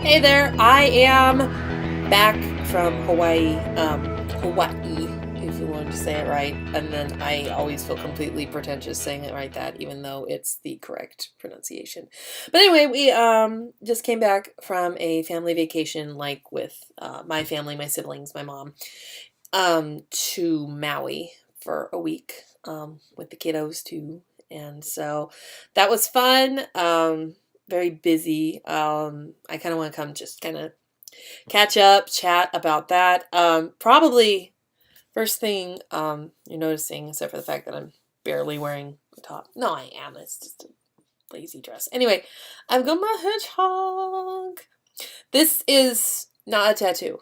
Hey there, I am back from Hawaii, if you wanted to say it right, and then I always feel completely pretentious saying it right that, even though it's the correct pronunciation. But anyway, we just came back from a family vacation, like with my family, my siblings, my mom, to Maui for a week with the kiddos too, and so that was fun. Very busy. I kind of want to come just kind of catch up, chat about that. Probably first thing you're noticing, except for the fact that I'm barely wearing a top. No, I am. It's just a lazy dress. Anyway, I've got my hedgehog. This is not a tattoo.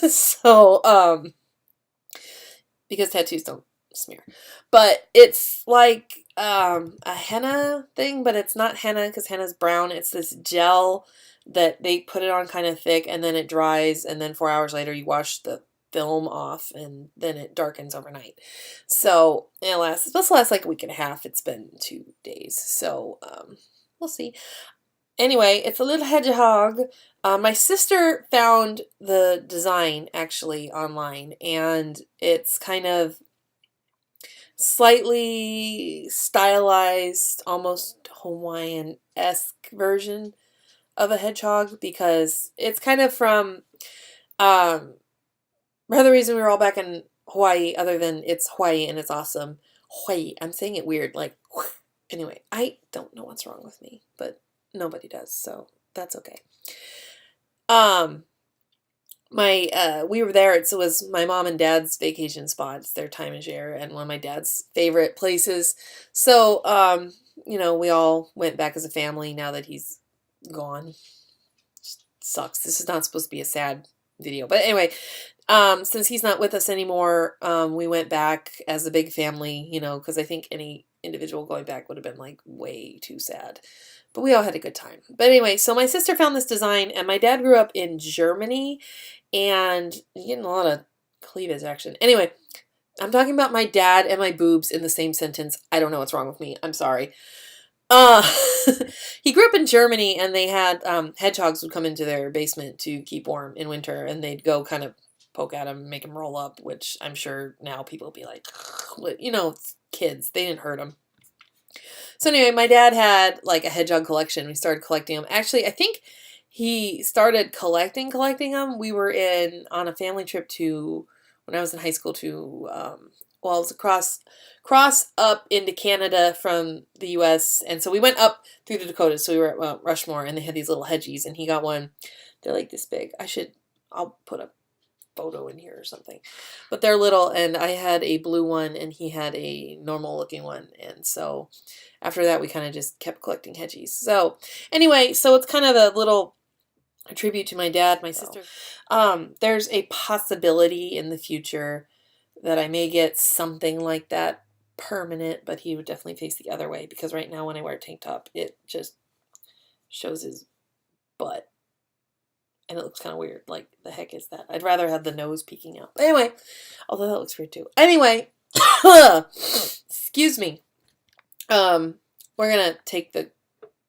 So, because tattoos don't smear. But it's like a henna thing, but it's not henna because henna's brown. It's this gel that they put it on kind of thick and then it dries and then 4 hours later you wash the film off and then it darkens overnight. So it's supposed to last like a week and a half. It's been 2 days. So we'll see. Anyway, it's a little hedgehog. My sister found the design actually online, and it's kind of slightly stylized, almost Hawaiian-esque version of a hedgehog because it's kind of from another reason we were all back in Hawaii, other than it's Hawaii and it's awesome. Hawaii. I'm saying it weird, like anyway, I don't know what's wrong with me, but nobody does, so that's okay. We were there. It was my mom and dad's vacation spot. It's their time and share, and one of my dad's favorite places. So, we all went back as a family now that he's gone. Just sucks. This is not supposed to be a sad video, but anyway, since he's not with us anymore, we went back as a big family. Because I think any individual going back would have been like way too sad. But we all had a good time. But anyway, so my sister found this design, and my dad grew up in Germany, and you're getting a lot of cleavage action. Anyway, I'm talking about my dad and my boobs in the same sentence. I don't know what's wrong with me. I'm sorry. He grew up in Germany, and they had hedgehogs would come into their basement to keep warm in winter, and they'd go kind of poke at him and make him roll up, which I'm sure now people will be like, it's kids. They didn't hurt him. So anyway, my dad had like a hedgehog collection. We started collecting them. Actually, I think he started collecting them. We were on a family trip when I was in high school it was cross up into Canada from the U.S. And so we went up through the Dakotas. So we were at Rushmore, and they had these little hedgies, and he got one. They're like this big. I'll put a photo in here or something, but they're little, and I had a blue one and he had a normal looking one, and so after that we kind of just kept collecting hedgies. So anyway, so it's kind of a little tribute to my dad, my sister. There's a possibility in the future that I may get something like that permanent, but he would definitely face the other way, because right now when I wear a tank top it just shows his butt. And it looks kind of weird. Like, the heck is that? I'd rather have the nose peeking out. But anyway, although that looks weird too. Anyway, excuse me. We're going to take the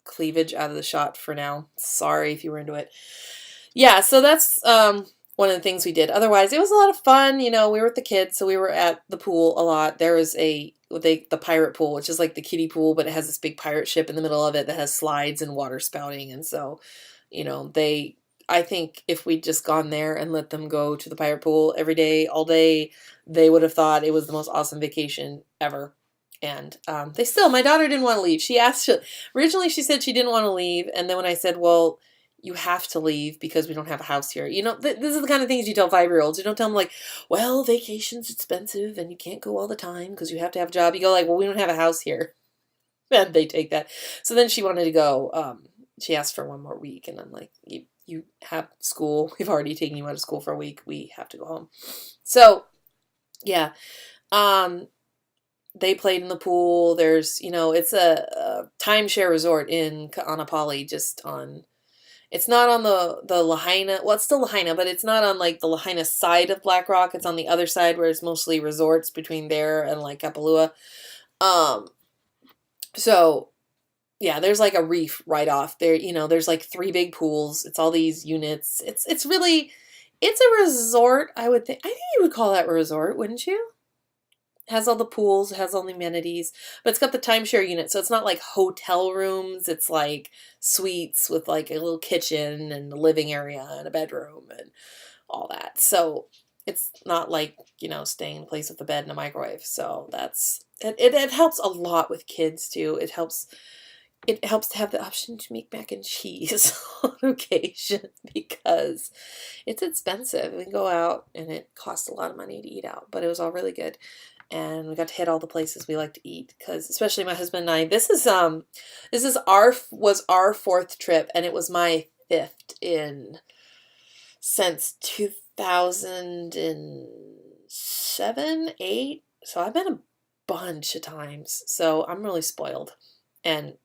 cleavage out of the shot for now. Sorry if you were into it. Yeah, so that's one of the things we did. Otherwise, it was a lot of fun. We were with the kids, so we were at the pool a lot. There was the pirate pool, which is like the kiddie pool, but it has this big pirate ship in the middle of it that has slides and water spouting. And so, I think if we'd just gone there and let them go to the pirate pool every day, all day, they would have thought it was the most awesome vacation ever. And my daughter didn't want to leave. Originally she said she didn't want to leave. And then when I said, well, you have to leave because we don't have a house here. This is the kind of things you tell 5-year-olds. You don't tell them like, well, vacation's expensive and you can't go all the time because you have to have a job. You go like, well, we don't have a house here. And they take that. So then she wanted to go. She asked for one more week. And I'm like, you have school. We've already taken you out of school for a week. We have to go home. So, yeah. They played in the pool. There's, it's a timeshare resort in Ka'anapali, it's not on the Lahaina. Well, it's still Lahaina, but it's not on like the Lahaina side of Black Rock. It's on the other side where it's mostly resorts between there and like Kapalua. So yeah, there's like a reef right off there. There's like three big pools. It's all these units. It's really, it's a resort. I think you would call that a resort, wouldn't you? Has all the pools, has all the amenities, but it's got the timeshare unit, so it's not like hotel rooms. It's like suites with like a little kitchen and a living area and a bedroom and all that. So it's not like, staying in a place with a bed and a microwave. So it helps a lot with kids too. It helps to have the option to make mac and cheese on occasion because it's expensive. We go out and it costs a lot of money to eat out, but it was all really good. And we got to hit all the places we like to eat because especially my husband and I, this was our fourth trip and it was my fifth in since 2007, 8. So I've been a bunch of times. So I'm really spoiled. And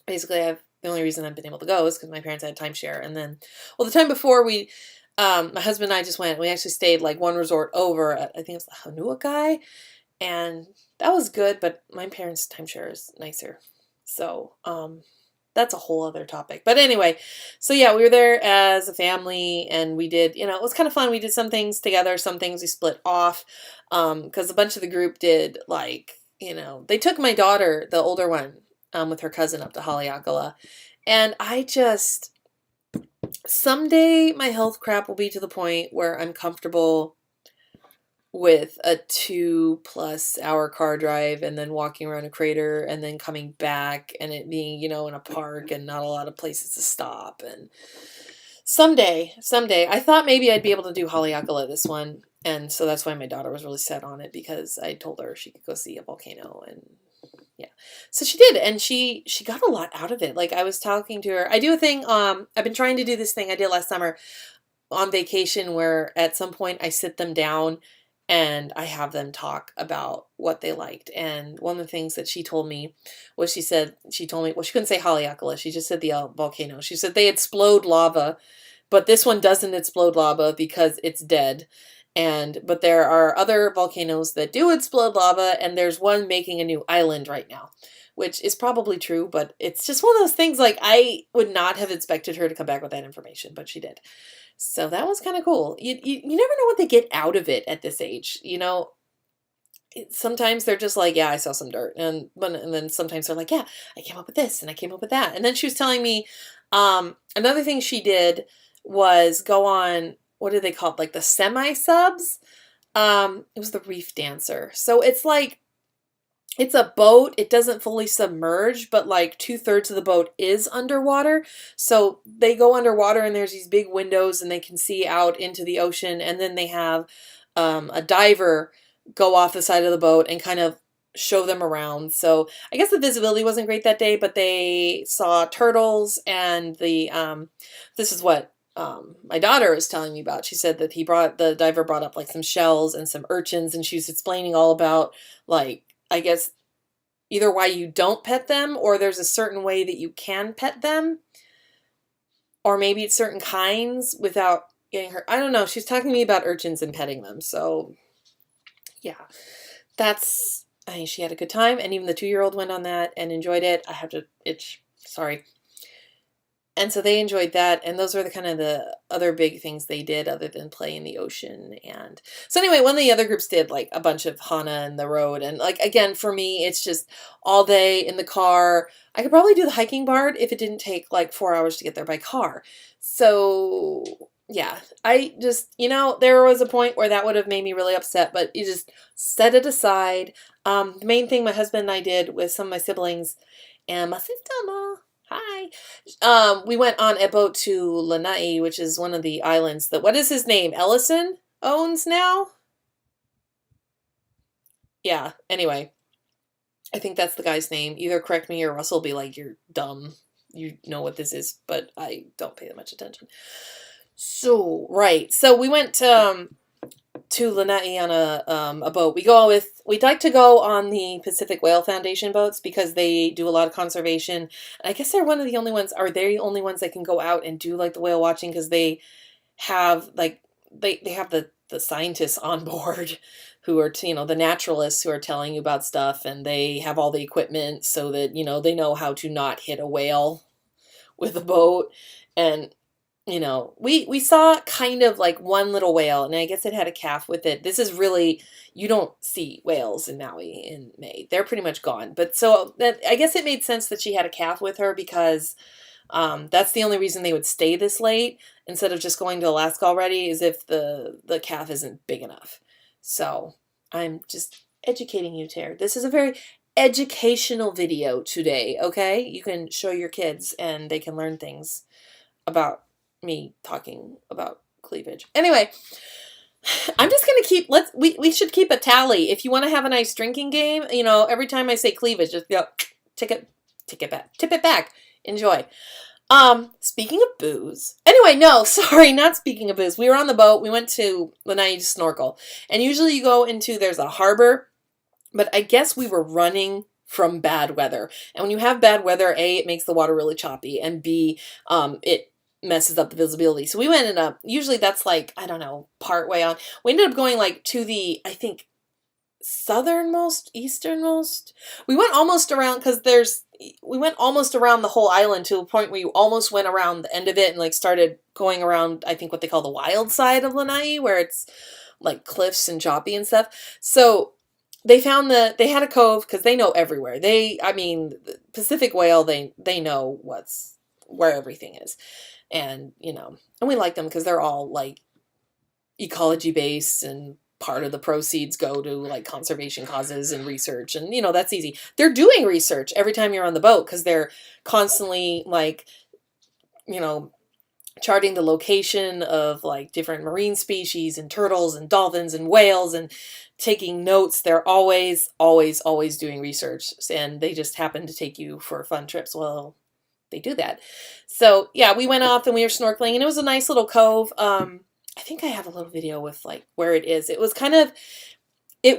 basically the only reason I've been able to go is because my parents had timeshare. And then, well, the time before my husband and I just went, we actually stayed like one resort over at, I think it was the Hanuakai. And that was good, but my parents' timeshare is nicer. So, that's a whole other topic. But anyway, so yeah, we were there as a family and we did, it was kind of fun. We did some things together, some things we split off. Because a bunch of the group did like, they took my daughter, the older one, with her cousin up to Haleakala. And someday my health crap will be to the point where I'm comfortable with a 2+ hour car drive and then walking around a crater and then coming back and it being, in a park and not a lot of places to stop. And someday, I thought maybe I'd be able to do Haleakala this one. And so that's why my daughter was really set on it because I told her she could go see a volcano and yeah. So she did. And she got a lot out of it. Like I was talking to her, I do a thing, I've been trying to do this thing I did last summer on vacation where at some point I sit them down and I have them talk about what they liked. And one of the things that she told me was she told me, well, she couldn't say Haleakala. She just said the volcano. She said they explode lava, but this one doesn't explode lava because it's dead. But there are other volcanoes that do explode lava, and there's one making a new island right now, which is probably true, but it's just one of those things like I would not have expected her to come back with that information, but she did. So that was kind of cool. You never know what they get out of it at this age. Sometimes they're just like, yeah, I saw some dirt. And then sometimes they're like, yeah, I came up with this and I came up with that. And then she was telling me another thing she did was go on, what do they call it? Like the semi-subs. It was the Reef Dancer. So it's like, it's a boat. It doesn't fully submerge, but like 2/3 of the boat is underwater. So they go underwater and there's these big windows and they can see out into the ocean. And then they have a diver go off the side of the boat and kind of show them around. So I guess the visibility wasn't great that day, but they saw turtles and this is what my daughter is telling me about. She said that the diver brought up like some shells and some urchins and she was explaining all about like, I guess either why you don't pet them or there's a certain way that you can pet them or maybe it's certain kinds without getting hurt. I don't know. She's talking to me about urchins and petting them. So yeah, I think she had a good time and even the 2-year-old went on that and enjoyed it. I have to itch. Sorry. And so they enjoyed that. And those were the kind of the other big things they did other than play in the ocean. And so anyway, one of the other groups did like a bunch of Hana and the road. And like, again, for me, it's just all day in the car. I could probably do the hiking part if it didn't take like 4 hours to get there by car. So yeah, I just, there was a point where that would have made me really upset, but you just set it aside. The main thing my husband and I did with some of my siblings and my sister-in-law, hi. We went on a boat to Lanai, which is one of the islands that, what is his name? Ellison owns now? Yeah, anyway. I think that's the guy's name. Either correct me or Russell will be like, you're dumb. You know what this is, but I don't pay that much attention. So, right. So we went to Lanai on a boat. We'd like to go on the Pacific Whale Foundation boats because they do a lot of conservation. And I guess they're the only ones that can go out and do like the whale watching because they have like they have the the scientists on board who are, you know, the naturalists who are telling you about stuff, and they have all the equipment so that, you know, they know how to not hit a whale with a boat. And you know, we saw kind of like one little whale, and I guess it had a calf with it. This is really, you don't see whales in Maui in May. They're pretty much gone. But so that, I guess it made sense that she had a calf with her, because that's the only reason they would stay this late instead of just going to Alaska already, is if the calf isn't big enough. So I'm just educating you, Tara. This is a very educational video today, okay? You can show your kids and they can learn things about me talking about cleavage. Anyway, I'm just gonna keep, we should keep a tally. If you want to have a nice drinking game, you know, every time I say cleavage, just go tip it back. Enjoy. Speaking of booze. Anyway, no, sorry, not speaking of booze. We were on the boat. We went to Lanai Snorkel. And usually you go into, there's a harbor, but I guess we were running from bad weather. And when you have bad weather, A, it makes the water really choppy, and B, it messes up the visibility. So we ended up, usually that's like, I don't know, part way on. We ended up going like to the, I think, southernmost, easternmost. We went almost around, because we went almost around the whole island to a point where you almost went around the end of it and like started going around, I think, what they call the wild side of Lanai, where it's like cliffs and choppy and stuff. So they found they had a cove, because they know everywhere. I mean, the Pacific whale, they know where everything is. And, you know, and we like them because they're all like ecology based, and part of the proceeds go to like conservation causes and research. And, you know, that's easy. They're doing research every time you're on the boat, because they're constantly like, you know, charting the location of like different marine species and turtles and dolphins and whales and taking notes. They're always, always, always doing research, and they just happen to take you for fun trips. Well, they do that. So yeah, we went off and we were snorkeling, and it was a nice little cove. I think I have a little video with like where it is. It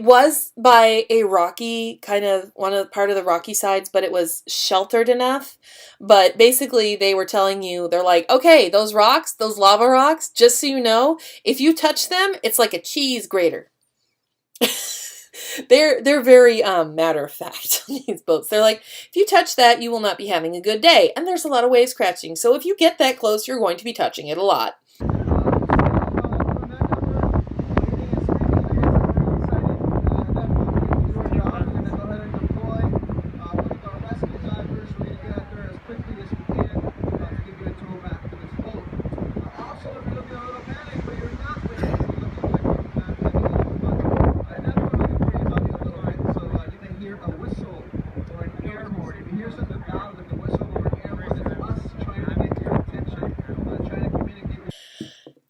was by a rocky, kind of part of the rocky sides, but it was sheltered enough. But basically they were telling you, they're like, okay, those rocks, those lava rocks, just so you know, if you touch them, it's like a cheese grater. They're very matter of fact on these boats. They're like, if you touch that, you will not be having a good day. And there's a lot of wave scratching. So if you get that close, you're going to be touching it a lot.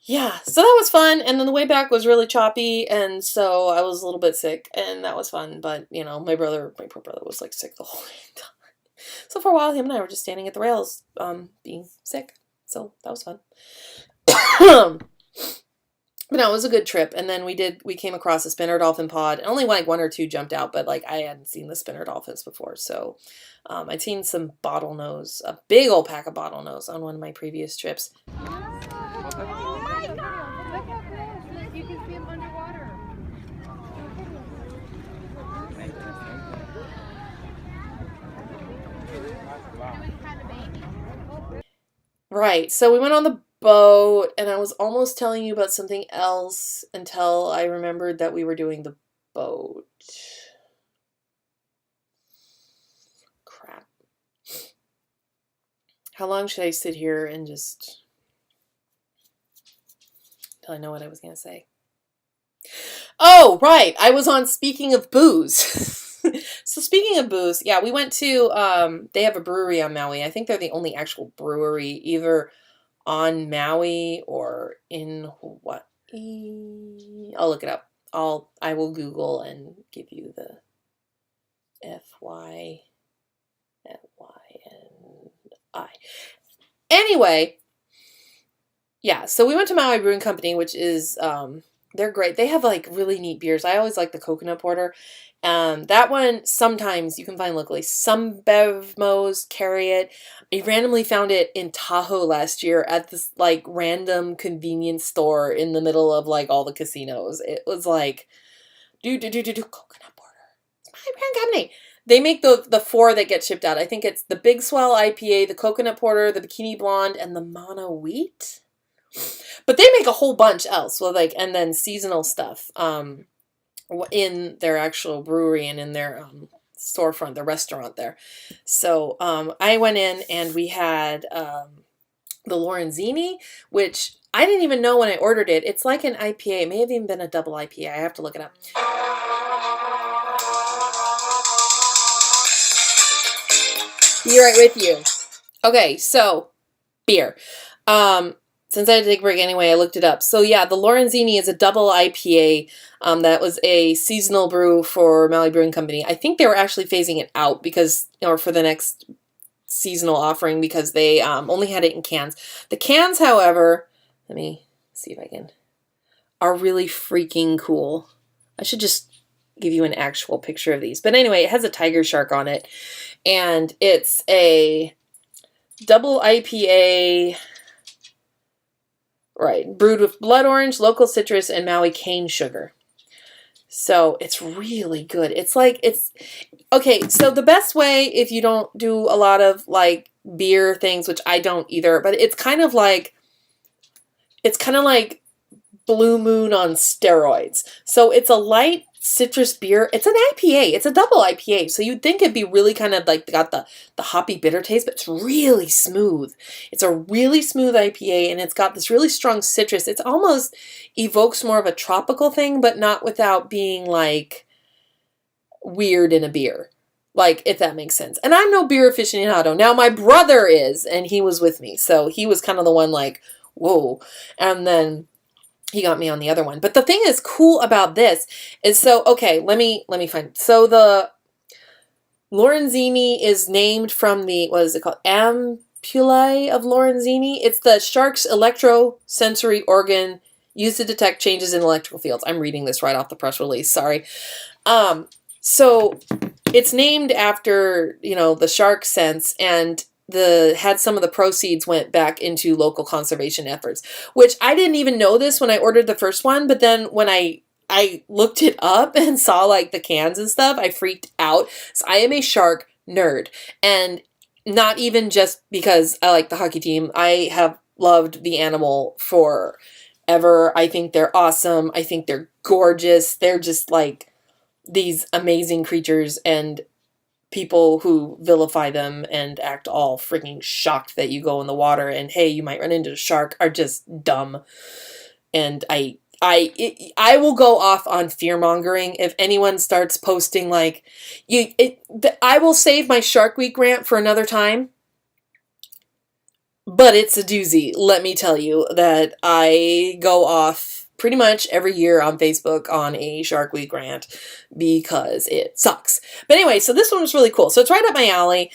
Yeah, so that was fun, and then the way back was really choppy, and so I was a little bit sick, and that was fun. But you know, my poor brother was like sick the whole time. So for a while, him and I were just standing at the rails, being sick. So that was fun. But no, it was a good trip. And then we came across a spinner dolphin pod, and only like one or two jumped out, but like I hadn't seen the spinner dolphins before. So I'd seen some bottlenose, a big old pack of bottlenose on one of my previous trips. Oh my God! Look how close! You can see them underwater. Right. So we went on the boat, and I was almost telling you about something else until I remembered that we were doing the boat. Crap. How long should I sit here and just till I know what I was going to say? Oh, right. I was on Speaking of Booze. So speaking of booze, yeah, we went to, they have a brewery on Maui. I think they're the only actual brewery either on Maui or in Hawaii. I'll look it up. I will Google and give you the FYNI. Anyway, yeah, so we went to Maui Brewing Company, which is They're great. They have like really neat beers. I always like the coconut porter. That one sometimes you can find locally. Some Bevmos carry it. I randomly found it in Tahoe last year at this like random convenience store in the middle of like all the casinos. It was like, do coconut porter. It's my brand company. They make the four that get shipped out. I think it's the Big Swell IPA, the coconut porter, the Bikini Blonde, and the Mono Wheat. But they make a whole bunch else. Well, like, and then seasonal stuff in their actual brewery and in their storefront, the restaurant there. So I went in and we had the Lorenzini, which I didn't even know when I ordered it. It's like an IPA. It may have even been a double IPA. I have to look it up. Be right with you. Okay, so beer. Since I had to take a break anyway, I looked it up. So yeah, the Lorenzini is a double IPA. That was a seasonal brew for Maui Brewing Company. I think they were actually phasing it out because, or for the next seasonal offering because they only had it in cans. The cans, however, let me see if I can, are really freaking cool. I should just give you an actual picture of these. But anyway, it has a tiger shark on it. And it's a double IPA, right, brewed with blood orange, local citrus, and Maui cane sugar. So it's really good. It's like, it's, okay, so the best way if you don't do a lot of like beer things, which I don't either, but it's kind of like Blue Moon on steroids. So it's a light citrus beer. It's an IPA. It's a double IPA. So you'd think it'd be really kind of like got the hoppy bitter taste, but it's really smooth. It's a really smooth IPA and it's got this really strong citrus. It's almost evokes more of a tropical thing, but not without being like weird in a beer. Like, if that makes sense. And I'm no beer aficionado. Now my brother is, and he was with me. So he was kind of the one like, whoa. And then he got me on the other one. But the thing is cool about this is, so, okay, let me find. So the Lorenzini is named from the, what is it called? Ampullae of Lorenzini. It's the shark's electrosensory organ used to detect changes in electrical fields. I'm reading this right off the press release. Sorry. So it's named after, you know, the shark sense, and had some of the proceeds went back into local conservation efforts, which I didn't even know this when I ordered the first one. But then when I looked it up and saw like the cans and stuff, I freaked out. So I am a shark nerd, and not even just because I like the hockey team. I have loved the animal forever. I think they're awesome. I think they're gorgeous. They're just like these amazing creatures, and people who vilify them and act all freaking shocked that you go in the water and hey, you might run into a shark are just dumb. And I will go off on fear mongering if anyone starts posting like I will save my Shark Week rant for another time. But it's a doozy. Let me tell you that I go off pretty much every year on Facebook on a Shark Week rant because it sucks. But anyway, so this one was really cool. So it's right up my alley.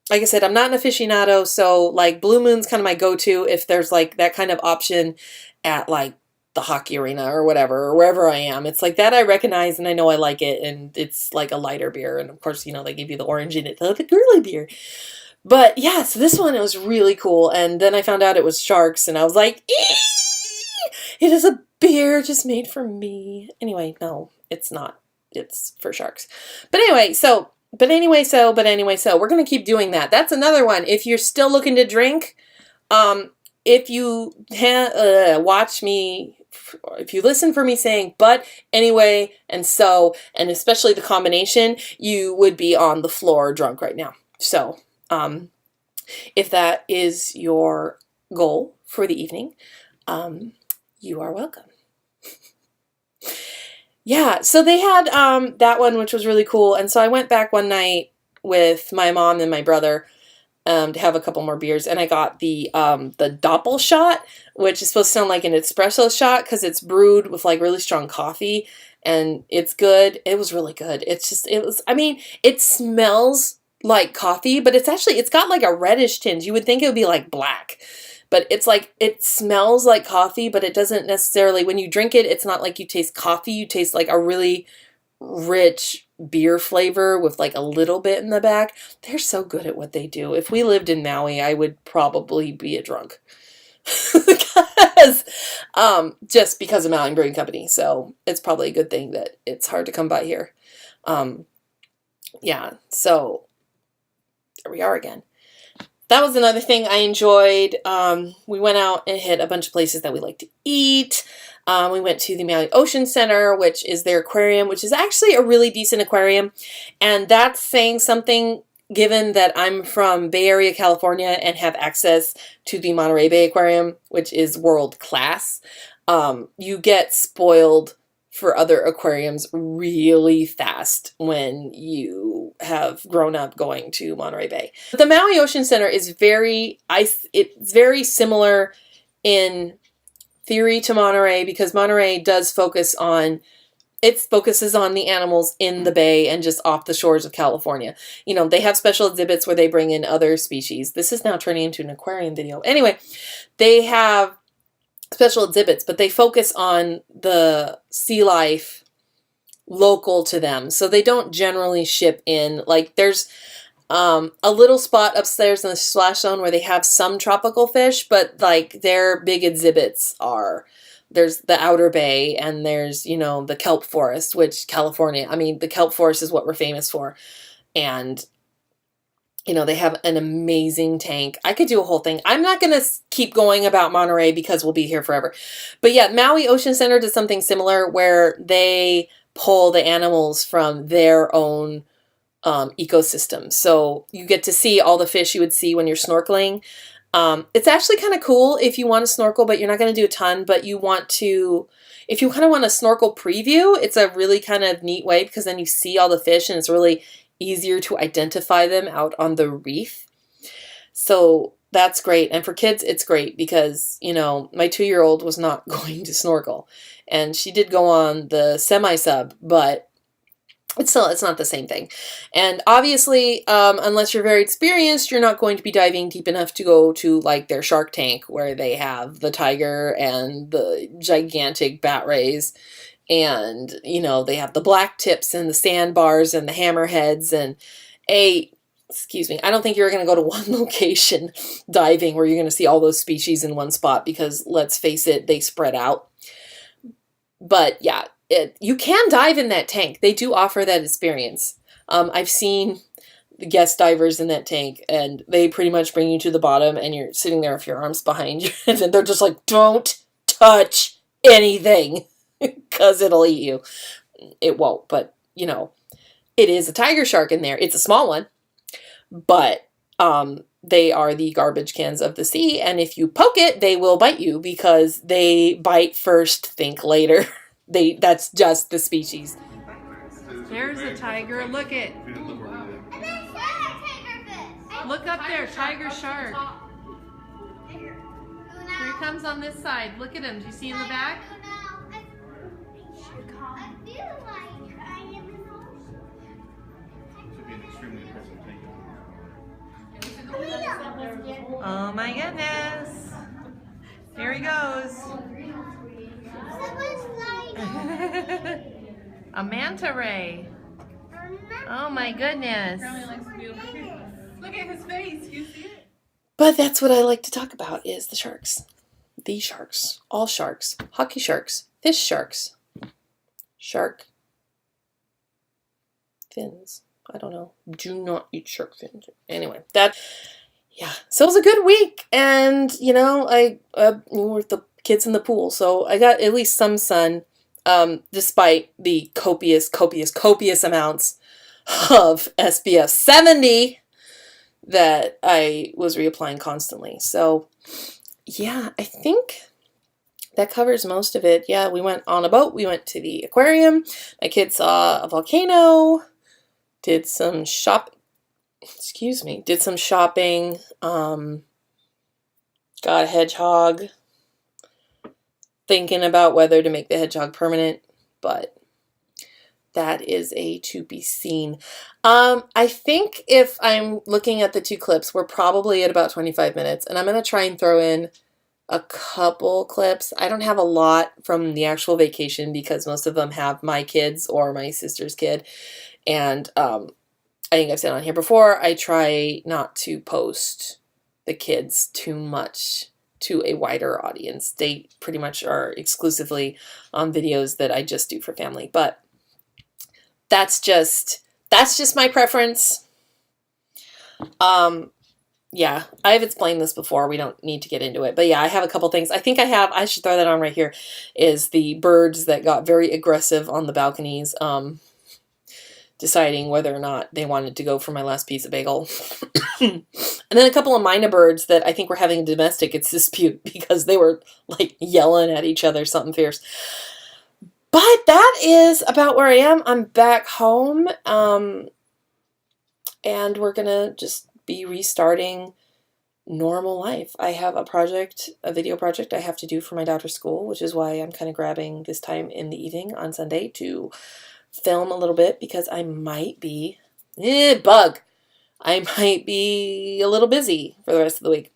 Like I said, I'm not an aficionado, so like Blue Moon's kind of my go-to if there's like that kind of option at like the hockey arena or whatever, or wherever I am. It's like that I recognize and I know I like it, and it's like a lighter beer. And of course, they give you the orange in it, the girly beer. But yeah, so this one, it was really cool. And then I found out it was sharks, and I was like, it is a beer just made for me. Anyway, no, it's not. It's for sharks. But anyway, so we're going to keep doing that. That's another one. If you're still looking to drink, if you watch me, if you listen for me saying but, anyway, and so, and especially the combination, you would be on the floor drunk right now. So, if that is your goal for the evening, you are welcome. Yeah, so they had that one, which was really cool. And so I went back one night with my mom and my brother to have a couple more beers. And I got the Doppel shot, which is supposed to sound like an espresso shot because it's brewed with like really strong coffee. And it's good. It was really good. It smells like coffee, but it's got like a reddish tinge. You would think it would be like black, but it's like, it smells like coffee, but it doesn't necessarily, when you drink it, it's not like you taste coffee. You taste like a really rich beer flavor with like a little bit in the back. They're so good at what they do. If we lived in Maui, I would probably be a drunk. because just because of Maui Brewing Company. So it's probably a good thing that it's hard to come by here. Yeah, so there we are again. That was another thing I enjoyed. We went out and hit a bunch of places that we like to eat. We went to the Maui Ocean Center, which is their aquarium, which is actually a really decent aquarium. And that's saying something, given that I'm from Bay Area, California, and have access to the Monterey Bay Aquarium, which is world class. You get spoiled for other aquariums really fast when you have grown up going to Monterey Bay. But the Maui Ocean Center is it's very similar in theory to Monterey, because Monterey does focuses on the animals in the bay and just off the shores of California. You know, they have special exhibits where they bring in other species. This is now turning into an aquarium video. Anyway, they have special exhibits, but they focus on the sea life local to them. So they don't generally ship in, like there's a little spot upstairs in the splash zone where they have some tropical fish, but like their big exhibits are, there's the Outer Bay and there's, you know, the kelp forest, which California, I mean, the kelp forest is what we're famous for. And you know, they have an amazing tank. I could do a whole thing. I'm not going to keep going about Monterey because we'll be here forever. But yeah, Maui Ocean Center does something similar where they pull the animals from their own ecosystem. So you get to see all the fish you would see when you're snorkeling. It's actually kind of cool if you want to snorkel, but you're not going to do a ton, but you want to, if you kind of want a snorkel preview, it's a really kind of neat way, because then you see all the fish and it's really easier to identify them out on the reef. So that's great. And for kids, it's great because, you know, my 2-year-old was not going to snorkel, and she did go on the semi-sub, but it's not the same thing. And obviously, unless you're very experienced, you're not going to be diving deep enough to go to like their shark tank where they have the tiger and the gigantic bat rays. And, you know, they have the black tips and the sandbars and the hammerheads and excuse me, I don't think you're going to go to one location diving where you're going to see all those species in one spot, because let's face it, they spread out. But yeah, you can dive in that tank. They do offer that experience. I've seen the guest divers in that tank, and they pretty much bring you to the bottom and you're sitting there with your arms behind you and they're just like, don't touch anything. Because it'll eat you. It won't, but, you know, it is a tiger shark in there. It's a small one, but they are the garbage cans of the sea, and if you poke it, they will bite you, because they bite first, think later. That's just the species. There's a tiger. Look it. Look up there, tiger shark. Here he comes on this side. Look at him. Do you see in the back? I feel like I am in the ocean. Should be an extremely impressive tank. Oh my goodness. Here he goes. A manta ray. Oh my goodness. Look at his face. You see it? But that's what I like to talk about, is the sharks. The sharks. All sharks. Hockey sharks. Fish sharks. Shark fins. I don't know. Do not eat shark fins. Anyway, yeah. So it was a good week, and you know, I with the kids in the pool, so I got at least some sun, despite the copious amounts of SPF 70 that I was reapplying constantly. So yeah, I think that covers most of it. Yeah, we went on a boat. We went to the aquarium. My kids saw a volcano. Did some shopping. Got a hedgehog. Thinking about whether to make the hedgehog permanent, but that is a to be seen. I think if I'm looking at the 2 clips, we're probably at about 25 minutes, and I'm going to try and throw in a couple clips. I don't have a lot from the actual vacation because most of them have my kids or my sister's kid. And I think I've said on here before, I try not to post the kids too much to a wider audience. They pretty much are exclusively on videos that I just do for family. But that's just my preference. Yeah, I've explained this before. We don't need to get into it. But yeah, I have a couple things. I should throw that on right here, is the birds that got very aggressive on the balconies, deciding whether or not they wanted to go for my last piece of bagel. And then a couple of minor birds that I think were having a domestic dispute because they were like yelling at each other, something fierce. But that is about where I am. I'm back home, and we're going to just be restarting normal life. I have a video project I have to do for my daughter's school, which is why I'm kind of grabbing this time in the evening on Sunday to film a little bit, because I might be, I might be a little busy for the rest of the week.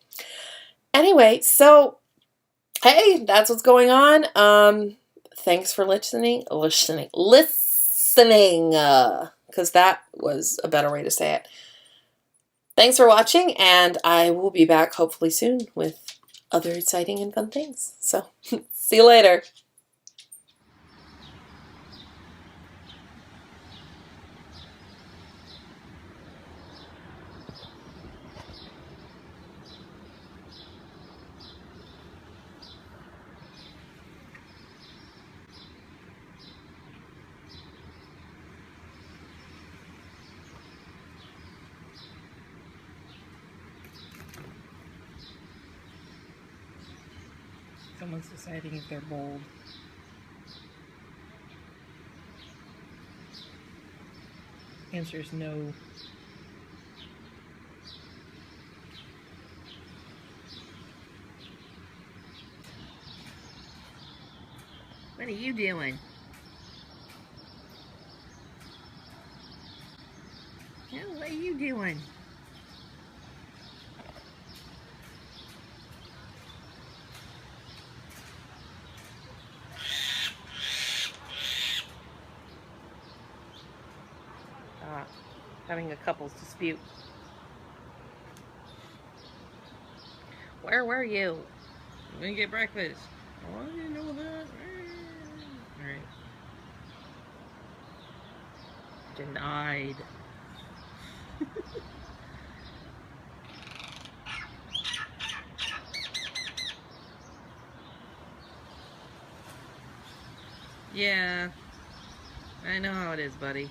Anyway, so, hey, that's what's going on. Thanks for listening, because that was a better way to say it. Thanks for watching, and I will be back hopefully soon with other exciting and fun things. So, see you later. Someone's deciding if they're bold. Answer is no. What are you doing? No, what are you doing? Having a couples dispute. Where were you? I'm gonna get breakfast. Oh, I didn't know that. Alright. Denied. Yeah. I know how it is, buddy.